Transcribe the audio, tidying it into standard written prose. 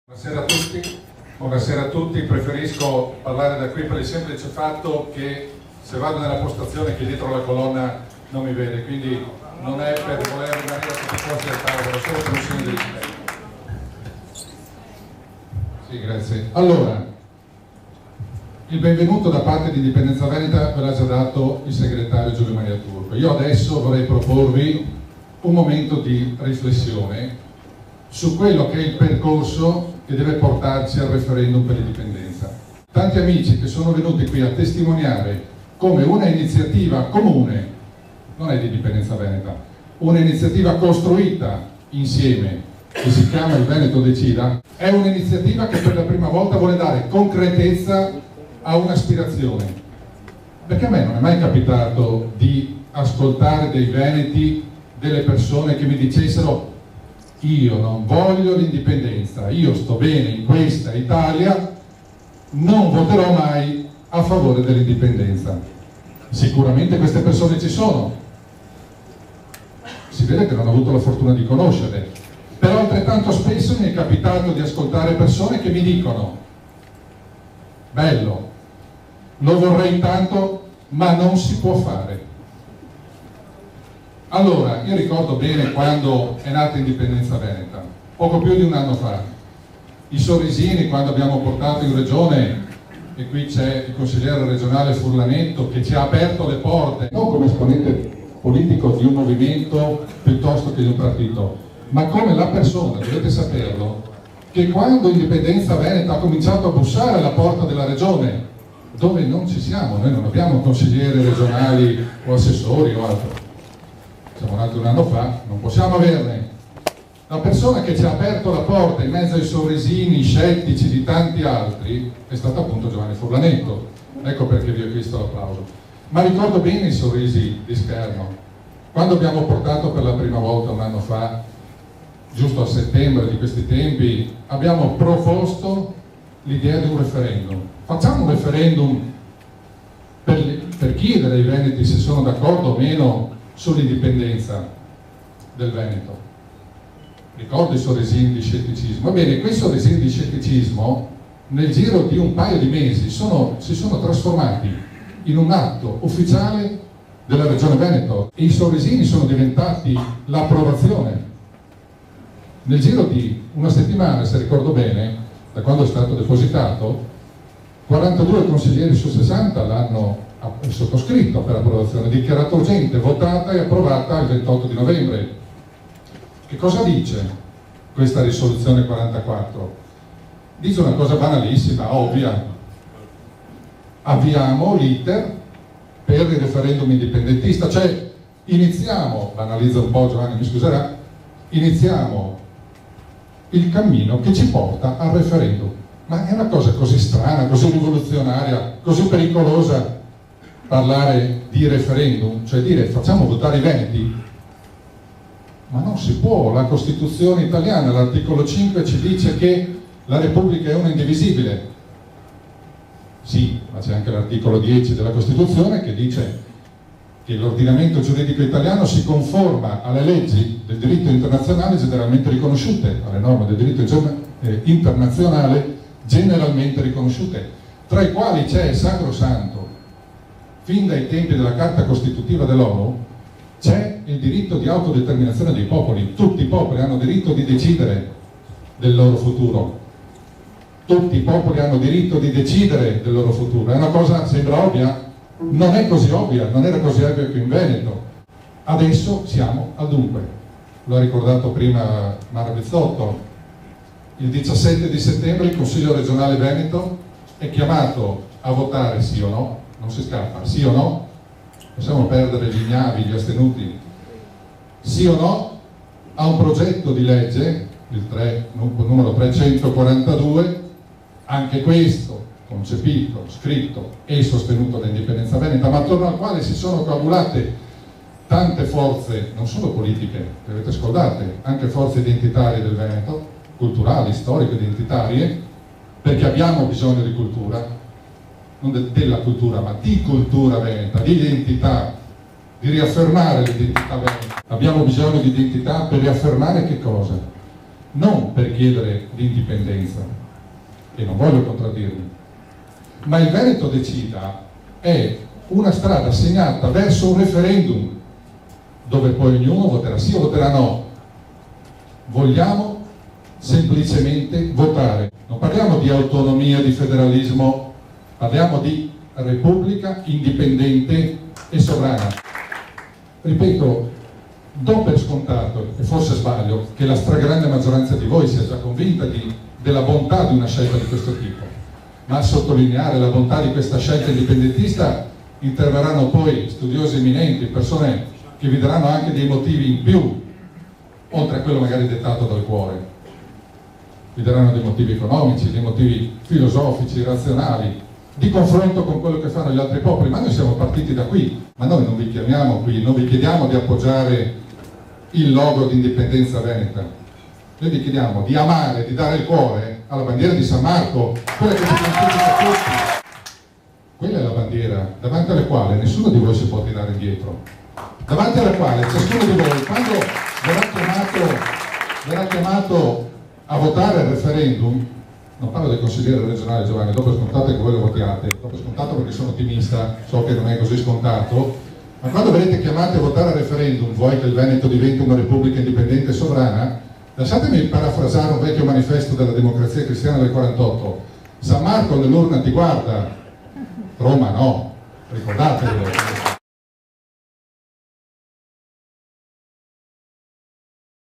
Buonasera a tutti, preferisco parlare da qui per il semplice fatto che se vado nella postazione che dietro la colonna non mi vede, quindi non è per voler rimanere sottoposti al tavolo, solo per un segno di rispetto. Sì, grazie. Allora, il benvenuto da parte di Indipendenza Veneta ve l'ha già dato il segretario Giulio Maria Turco. Io adesso vorrei proporvi un momento di riflessione su quello che è il percorso che deve portarci al referendum per l'indipendenza. Tanti amici che sono venuti qui a testimoniare come una iniziativa comune, non è di Indipendenza Veneta, una iniziativa costruita insieme, che si chiama Il Veneto Decida, è un'iniziativa che per la prima volta vuole dare concretezza a un'aspirazione. Perché a me non è mai capitato di ascoltare dei veneti, delle persone che mi dicessero: io non voglio l'indipendenza, io sto bene in questa Italia, non voterò mai a favore dell'indipendenza. Sicuramente queste persone ci sono, si vede che non ho avuto la fortuna di conoscerle, però altrettanto spesso mi è capitato di ascoltare persone che mi dicono: bello, lo vorrei tanto, ma non si può fare. Allora, io ricordo bene quando è nata Indipendenza Veneta, poco più di un anno fa, i sorrisini quando abbiamo portato in regione, e qui c'è il consigliere regionale Furlanetto che ci ha aperto le porte, non come esponente politico di un movimento piuttosto che di un partito, ma come la persona, dovete saperlo, che quando Indipendenza Veneta ha cominciato a bussare alla porta della regione, dove non ci siamo, noi non abbiamo consiglieri regionali o assessori o altro, siamo nati un anno fa, non possiamo averne. La persona che ci ha aperto la porta in mezzo ai sorrisini scettici di tanti altri è stata appunto Giovanni Furlanetto. Ecco perché vi ho chiesto l'applauso. Ma ricordo bene i sorrisi di scherno. Quando abbiamo portato per la prima volta un anno fa, giusto a settembre di questi tempi, abbiamo proposto l'idea di un referendum. Facciamo un referendum per chiedere ai veneti se sono d'accordo o meno sull'indipendenza del Veneto. Ricordo i sorrisini di scetticismo. Ebbene, quei sorrisini di scetticismo nel giro di un paio di mesi si sono trasformati in un atto ufficiale della Regione Veneto e i sorrisini sono diventati l'approvazione. Nel giro di una settimana, se ricordo bene, da quando è stato depositato, 42 consiglieri su 60 l'hanno sottoscritto per approvazione, dichiarato urgente, votata e approvata il 28 di novembre. Che cosa dice questa risoluzione 44? Dice una cosa banalissima, ovvia: avviamo l'iter per il referendum indipendentista, cioè iniziamo, banalizza un po' Giovanni, mi scuserà, iniziamo il cammino che ci porta al referendum. Ma è una cosa così strana, così rivoluzionaria, così pericolosa parlare di referendum, cioè dire facciamo votare i veneti? Ma non si può. La Costituzione italiana, l'articolo 5 ci dice che la Repubblica è una indivisibile. Sì, ma c'è anche l'articolo 10 della Costituzione che dice che l'ordinamento giuridico italiano si conforma alle leggi del diritto internazionale generalmente riconosciute, alle norme del diritto internazionale generalmente riconosciute, tra i quali c'è sacrosanto, fin dai tempi della Carta Costitutiva dell'ONU, c'è il diritto di autodeterminazione dei popoli. Tutti i popoli hanno diritto di decidere del loro futuro. Tutti i popoli hanno diritto di decidere del loro futuro. È una cosa, sembra ovvia? Non è così ovvia, non era così ovvia qui in Veneto. Adesso siamo al dunque. Lo ha ricordato prima Mara Bizzotto. Il 17 di settembre il Consiglio regionale Veneto è chiamato a votare sì o no. Non si scappa, sì o no? Possiamo perdere gli ignavi, gli astenuti? Sì o no a un progetto di legge, il numero 342, anche questo concepito, scritto e sostenuto da Indipendenza Veneta, ma attorno al quale si sono coagulate tante forze, non solo politiche, che avete scordate, anche forze identitarie del Veneto, culturali, storiche, identitarie, perché abbiamo bisogno di cultura, non della cultura, ma di cultura veneta, di identità, di riaffermare l'identità veneta. Abbiamo bisogno di identità per riaffermare che cosa? non per chiedere l'indipendenza, e non voglio contraddirmi, ma il Veneto Decida è una strada segnata verso un referendum dove poi ognuno voterà sì o voterà no. Vogliamo semplicemente votare. Non parliamo di autonomia, di federalismo, parliamo di repubblica indipendente e sovrana. Ripeto, do per scontato, e forse sbaglio, che la stragrande maggioranza di voi sia già convinta della bontà di una scelta di questo tipo, ma a sottolineare la bontà di questa scelta indipendentista interverranno poi studiosi eminenti, persone che vi daranno anche dei motivi in più, oltre a quello magari dettato dal cuore. Vi daranno dei motivi economici, dei motivi filosofici, razionali, di confronto con quello che fanno gli altri popoli, ma noi siamo partiti da qui, ma noi non vi chiamiamo qui, non vi chiediamo di appoggiare il logo di indipendenza veneta, noi vi chiediamo di amare, di dare il cuore alla bandiera di San Marco, quella che ci identifica tutti. Quella è la bandiera davanti alla quale nessuno di voi si può tirare indietro, davanti alla quale ciascuno di voi, quando verrà chiamato a votare il referendum, non parlo del consigliere regionale Giovanni, dopo è scontato che voi lo votiate, dopo è scontato perché sono ottimista, so che non è così scontato, ma quando verrete chiamati a votare al referendum, vuoi che il Veneto diventi una repubblica indipendente e sovrana, lasciatemi parafrasare un vecchio manifesto della Democrazia Cristiana del 48, San Marco nell'urna ti guarda, Roma no, ricordatevelo.